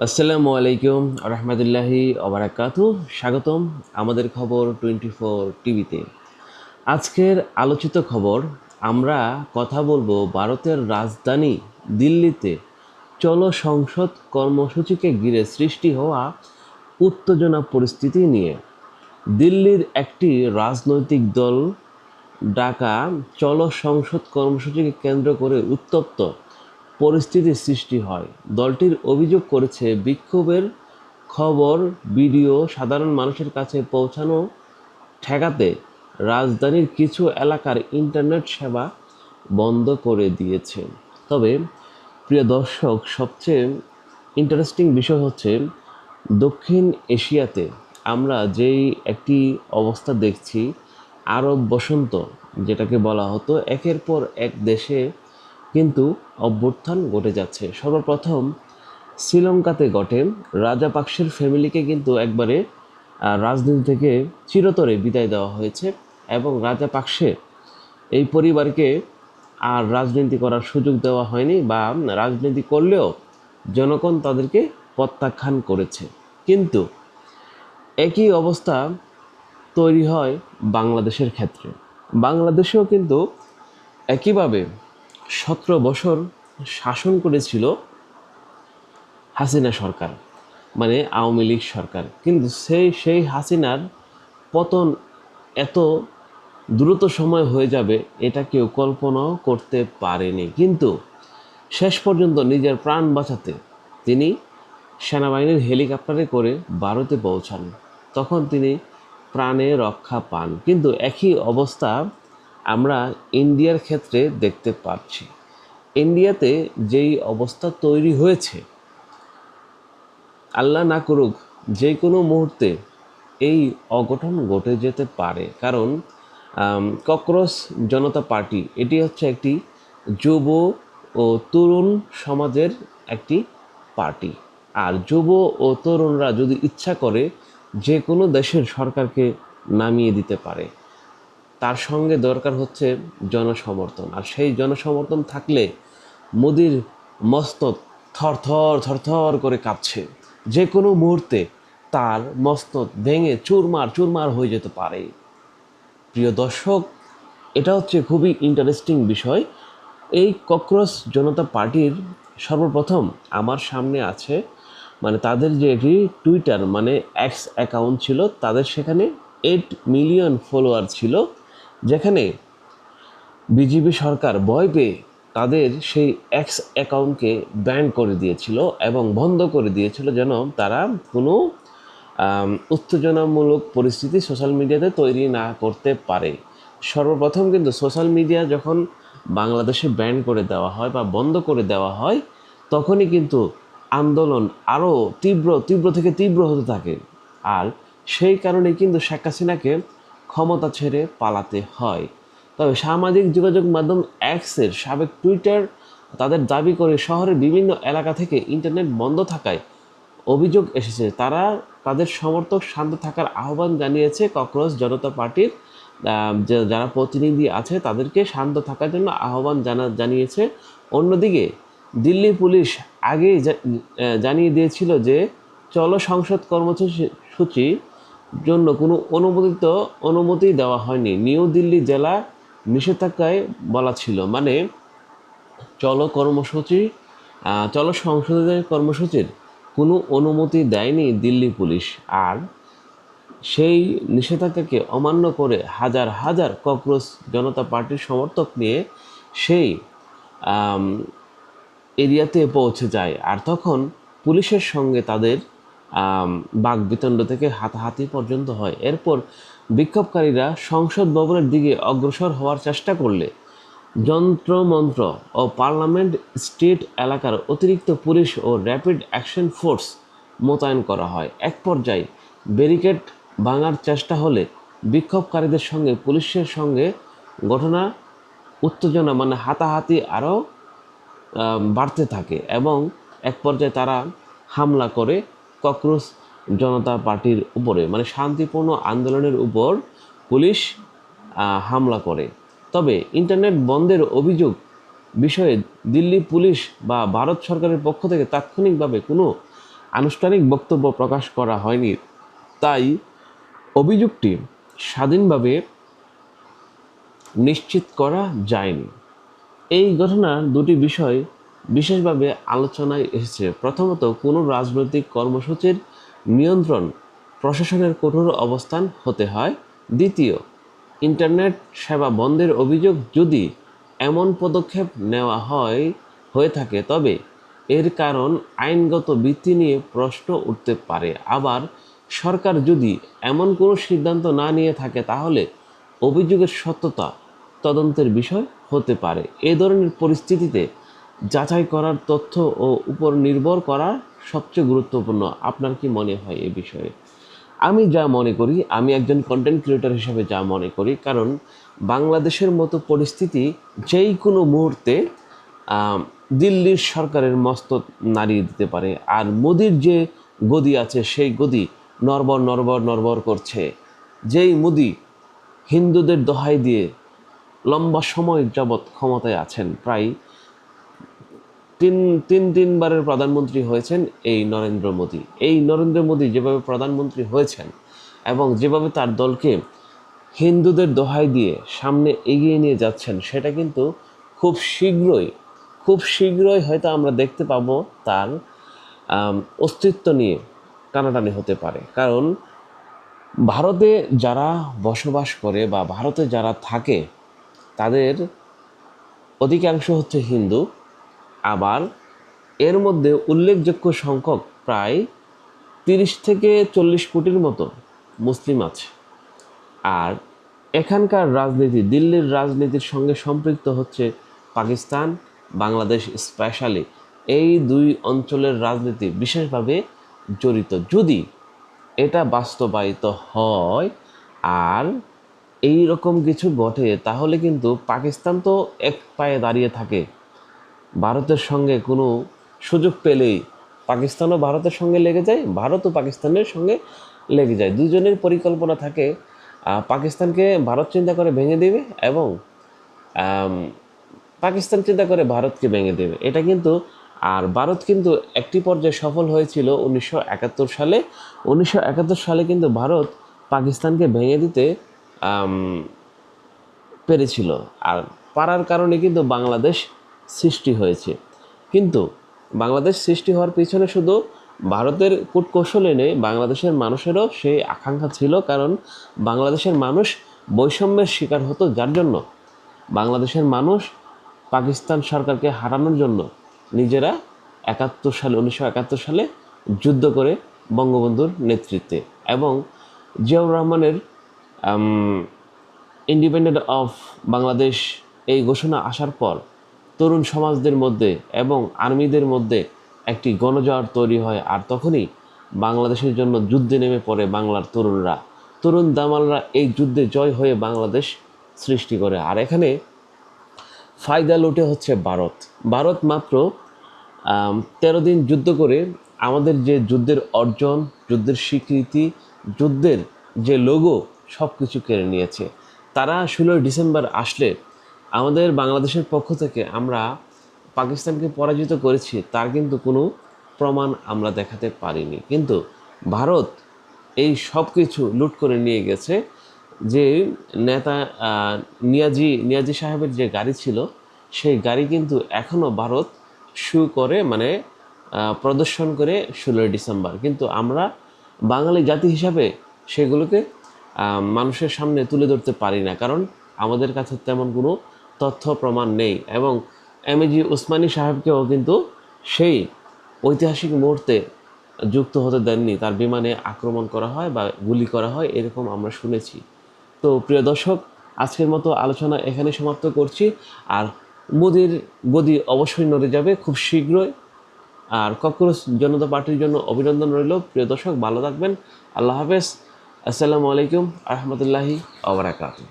আসসালামু আলাইকুম রহমতুল্লাহি ওবারাকাতু। স্বাগতম আমাদের খবর 24 টিভিতে। আজকের আলোচিত খবর, আমরা কথা বলবো ভারতের রাজধানী দিল্লিতে চলো সংসদ কর্মসূচিকে ঘিরে সৃষ্টি হওয়া উত্তেজনা পরিস্থিতি নিয়ে। দিল্লির একটি রাজনৈতিক দল ডাকা চলো সংসদ কর্মসূচিকে কেন্দ্র করে উত্তপ্ত পরিস্থিতির সৃষ্টি হয়। দলটির অভিযোগ করেছে, বিক্ষোভের খবর ভিডিও সাধারণ মানুষের কাছে পৌঁছানো ঠেকাতে রাজধানীর কিছু এলাকার ইন্টারনেট সেবা বন্ধ করে দিয়েছে। তবে প্রিয় দর্শক, সবচেয়ে ইন্টারেস্টিং বিষয় হচ্ছে, দক্ষিণ এশিয়াতে আমরা যেই একটি অবস্থা দেখছি, আরব বসন্ত যেটাকে বলা হতো, একের পর এক দেশে কিন্তু অভ্যুত্থান ঘটে যাচ্ছে। সর্বপ্রথম শ্রীলঙ্কাতে ঘটে। রাজাপাকসের ফ্যামিলিকে কিন্তু একবারে রাজনীতি থেকে চিরতরে বিদায় দেওয়া হয়েছে এবং রাজাপাকসে এই পরিবারকে আর রাজনীতি করার সুযোগ দেওয়া হয়নি, বা রাজনীতি করলেও জনগণ তাদেরকে প্রত্যাখ্যান করেছে। কিন্তু একই অবস্থা তৈরি হয় বাংলাদেশের ক্ষেত্রে। বাংলাদেশেও কিন্তু একইভাবে 17 বছর শাসন করেছিল হাসিনা সরকার, মানে আওয়ামী লীগ সরকার। কিন্তু সেই হাসিনার পতন এত দ্রুত সময় হয়ে যাবে এটা কেউ কল্পনাও করতে পারেনি। কিন্তু শেষ পর্যন্ত নিজের প্রাণ বাঁচাতে তিনি সেনাবাহিনীর হেলিকপ্টারে করে ভারতে পৌঁছান। তখন তিনি প্রাণে রক্ষা পান। কিন্তু একই অবস্থা আমরা ইন্ডিয়ার ক্ষেত্রে দেখতে পাচ্ছি। ইন্ডিয়াতে যেই অবস্থা তৈরি হয়েছে, আল্লাহ না করুক, যে কোনো মুহূর্তে এই অঘটন ঘটে যেতে পারে। কারণ ককরোচ জনতা পার্টি এটি হচ্ছে একটি যুব ও তরুণ সমাজের একটি পার্টি। আর যুব ও তরুণরা যদি ইচ্ছা করে যে কোনো দেশের সরকারকে নামিয়ে দিতে পারে। তার সঙ্গে দরকার হচ্ছে জনসমর্থন। আর সেই জনসমর্থন থাকলে মোদির মস্তক থরথর থরথর করে কাঁপছে। যে কোনো মুহূর্তে তার মস্তক ভেঙে চুরমার চুরমার হয়ে যেতে পারে। প্রিয় দর্শক, এটা হচ্ছে খুবই ইন্টারেস্টিং বিষয়। এই ককরোচ জনতা পার্টির সর্বপ্রথম আমার সামনে আছে, মানে তাদের যে একটি টুইটার মানে এক্স অ্যাকাউন্ট ছিল, তাদের সেখানে 8 মিলিয়ন ফলোয়ার ছিল, যেখানে বিজেপি সরকার ভয় পেয়ে তাদের সেই এক্স অ্যাকাউন্টকে ব্যান করে দিয়েছিল এবং বন্ধ করে দিয়েছিল, যেন তারা কোনো উত্তেজনামূলক পরিস্থিতি সোশ্যাল মিডিয়াতে তৈরি না করতে পারে। সর্বপ্রথম কিন্তু সোশ্যাল মিডিয়া যখন বাংলাদেশে ব্যান করে দেওয়া হয় বা বন্ধ করে দেওয়া হয়, তখনই কিন্তু আন্দোলন আরও তীব্র থেকে তীব্র হতে থাকে। আর সেই কারণে কিন্তু শেখ হাসিনাকে ক্ষমতা ছেড়ে পালাতে হয়। তবে সামাজিক যোগাযোগ মাধ্যম এক্সের সাবেক টুইটার তাদের দাবি করে শহরের বিভিন্ন এলাকা থেকে ইন্টারনেট বন্ধ থাকায় অভিযোগ এসেছে। তারা তাদের সমর্থক শান্ত থাকার আহ্বান জানিয়েছে। ককরোচ জনতা পার্টির যারা প্রতিনিধি আছে তাদেরকে শান্ত থাকার জন্য আহ্বান জানিয়েছে। অন্যদিকে দিল্লি পুলিশ আগেই জানিয়ে দিয়েছিল যে চলো সংসদ কর্মসূচির জন্য কোনো অনুমতি দেওয়া হয়নি। নিউ দিল্লি জেলা নিষেধাজ্ঞায় বলা ছিল, মানে চলো সংসদের কর্মসূচির কোনো অনুমতি দেয়নি দিল্লি পুলিশ। আর সেই নিষেধাজ্ঞাকে অমান্য করে হাজার হাজার ককরোচ জনতা পার্টির সমর্থক নিয়ে সেই এরিয়াতে পৌঁছে যায়। আর তখন পুলিশের সঙ্গে তাদের বাকবিতণ্ড থেকে হাতাহাতি পর্যন্ত হয়। এরপর বিক্ষোভকারীরা সংসদ ভবনের দিকে অগ্রসর হওয়ার চেষ্টা করলে যন্ত্রমন্ত্র ও পার্লামেন্ট স্ট্রিট এলাকার অতিরিক্ত পুলিশ ও র্যাপিড অ্যাকশন ফোর্স মোতায়েন করা হয়। এক পর্যায়ে ব্যারিকেড ভাঙার চেষ্টা হলে বিক্ষোভকারীদের সঙ্গে পুলিশের সঙ্গে ঘটনা উত্তেজনা মানে হাতাহাতি আরও বাড়তে থাকে এবং এক পর্যায়ে তারা হামলা করে ককরোচ জনতা পার্টির উপরে, মানে শান্তিপূর্ণ আন্দোলনের উপর পুলিশ হামলা করে। তবে ইন্টারনেট বন্ধের অভিযোগ বিষয়ে দিল্লি পুলিশ বা ভারত সরকারের পক্ষ থেকে তাৎক্ষণিকভাবে কোনো আনুষ্ঠানিক বক্তব্য প্রকাশ করা হয়নি, তাই অভিযোগটি স্বাধীনভাবে নিশ্চিত করা যায়নি। এই ঘটনার দুটি বিষয় বিশেষভাবে আলোচনায় এসেছে। প্রথমত, কোনো রাজনৈতিক কর্মসূচির নিয়ন্ত্রণ প্রশাসনের কঠোর অবস্থান হতে হয়। দ্বিতীয়, ইন্টারনেট সেবা বন্ধের অভিযোগ যদি এমন পদক্ষেপ নেওয়া হয়ে থাকে তবে এর কারণ আইনগত ভিত্তি নিয়ে প্রশ্ন উঠতে পারে। আবার সরকার যদি এমন কোনো সিদ্ধান্ত না নিয়ে থাকে তাহলে অভিযোগের সত্যতা তদন্তের বিষয় হতে পারে। এ ধরনের পরিস্থিতিতে যাচাই করার তথ্য ও উপর নির্ভর করা সবচেয়ে গুরুত্বপূর্ণ। আপনার কি মনে হয় এ বিষয়ে? আমি যা মনে করি, আমি একজন কন্টেন্ট ক্রিয়েটর হিসেবে যা মনে করি, কারণ বাংলাদেশের মতো পরিস্থিতি যেই কোনো মুহূর্তে দিল্লির সরকারের মস্তক নাড়িয়ে দিতে পারে। আর মোদির যে গদি আছে সেই গদি নড়বড় নড়বড় নড়বড় করছে। যেই মোদি হিন্দুদের দোহাই দিয়ে লম্বা সময় যাবৎ ক্ষমতায় আছেন, প্রায় তিনবারের প্রধানমন্ত্রী হয়েছেন এই নরেন্দ্র মোদি। এই নরেন্দ্র মোদি যেভাবে প্রধানমন্ত্রী হয়েছেন এবং যেভাবে তার দলকে হিন্দুদের দোহাই দিয়ে সামনে এগিয়ে নিয়ে যাচ্ছেন, সেটা কিন্তু খুব শীঘ্রই হয়তো আমরা দেখতে পাবো তার অস্তিত্ব নিয়ে টানাটানি হতে পারে। কারণ ভারতে যারা বসবাস করে বা ভারতে যারা থাকে তাদের অধিকাংশ হচ্ছে হিন্দু। আবার এর মধ্যে উল্লেখযোগ্য সংখ্যক প্রায় 30 থেকে 40 কোটির মতো মুসলিম আছে। আর এখানকার রাজনীতি, দিল্লির রাজনীতির সঙ্গে সম্পৃক্ত হচ্ছে পাকিস্তান, বাংলাদেশ, স্পেশালি এই দুই অঞ্চলের রাজনীতি বিশেষভাবে জড়িত। যদি এটা বাস্তবায়িত হয় আর এই রকম কিছু ঘটে তাহলে কিন্তু পাকিস্তান তো এক পায়ে দাঁড়িয়ে থাকে। ভারতের সঙ্গে কোনো সুযোগ পেলেই পাকিস্তানও ভারতের সঙ্গে লেগে যায়, ভারতও পাকিস্তানের সঙ্গে লেগে যায়। দুজনের পরিকল্পনা থাকে পাকিস্তানকে ভারত চিন্তা করে ভেঙে দেবে এবং পাকিস্তান চিন্তা করে ভারতকে ভেঙে দেবে। এটা কিন্তু আর ভারত কিন্তু একটি পর্যায়ে সফল হয়েছিল 1971 সালে। 1971 সালে কিন্তু ভারত পাকিস্তানকে ভেঙে দিতে পেরেছিল। আর পারার কারণে কিন্তু বাংলাদেশ সৃষ্টি হয়েছে। কিন্তু বাংলাদেশ সৃষ্টি হওয়ার পিছনে শুধু ভারতের কূটকৌশলে নেই, বাংলাদেশের মানুষেরও সেই আকাঙ্ক্ষা ছিল। কারণ বাংলাদেশের মানুষ বৈষম্যের শিকার হতো, যার জন্য বাংলাদেশের মানুষ পাকিস্তান সরকারকে হারানোর জন্য নিজেরা 1971 সালে যুদ্ধ করে বঙ্গবন্ধুর নেতৃত্বে এবং জিয়াউর রহমানের ইন্ডিপেন্ডেন্ট অফ বাংলাদেশ এই ঘোষণা আসার পর তরুণ সমাজদের মধ্যে এবং আর্মিদের মধ্যে একটি গণজোয়ার তৈরি হয়। আর তখনই বাংলাদেশের জন্য যুদ্ধে নেমে পড়ে বাংলার তরুণ দামালরা এই যুদ্ধে জয় হয়ে বাংলাদেশ সৃষ্টি করে। আর এখানে ফায়দা লুটে হচ্ছে ভারত মাত্র 13 দিন যুদ্ধ করে আমাদের যে যুদ্ধের অর্জন, যুদ্ধের স্বীকৃতি, যুদ্ধের যে লোগো সব কিছু কেড়ে নিয়েছে। তারা 16 ডিসেম্বর আসলে আমাদের বাংলাদেশের পক্ষ থেকে আমরা পাকিস্তানকে পরাজিত করেছি তার কিন্তু কোনো প্রমাণ আমরা দেখাতে পারিনি। কিন্তু ভারত এই সব কিছু লুট করে নিয়ে গেছে। যে নেতা নিয়াজি সাহেবের যে গাড়ি ছিল সেই গাড়ি কিন্তু এখনও ভারত করে প্রদর্শন করে 16 ডিসেম্বর। কিন্তু আমরা বাঙালি জাতি হিসাবে সেগুলোকে মানুষের সামনে তুলে ধরতে পারি না, কারণ আমাদের কাছে তেমন কোনো তথ্য প্রমাণ নেই। এবং এমএজি ওসমানী সাহেবকেও কিন্তু সেই ঐতিহাসিক মুহূর্তে যুক্ত হতে দেননি, তার বিমানে আক্রমণ করা হয় বা গুলি করা হয়, এরকম আমরা শুনেছি। তো প্রিয় দর্শক, আজকের মতো আলোচনা এখানে সমাপ্ত করছি। আর মোদির গদি অবশ্যই নড়ে যাবে খুব শীঘ্রই। আর ককরোচ জনতা পার্টির জন্য অভিনন্দন রইল। প্রিয় দর্শক, ভালো থাকবেন। আল্লাহ হাফেজ। আসসালামু আলাইকুম রহমতুল্লাহি ওয়া বারাকাতুহু।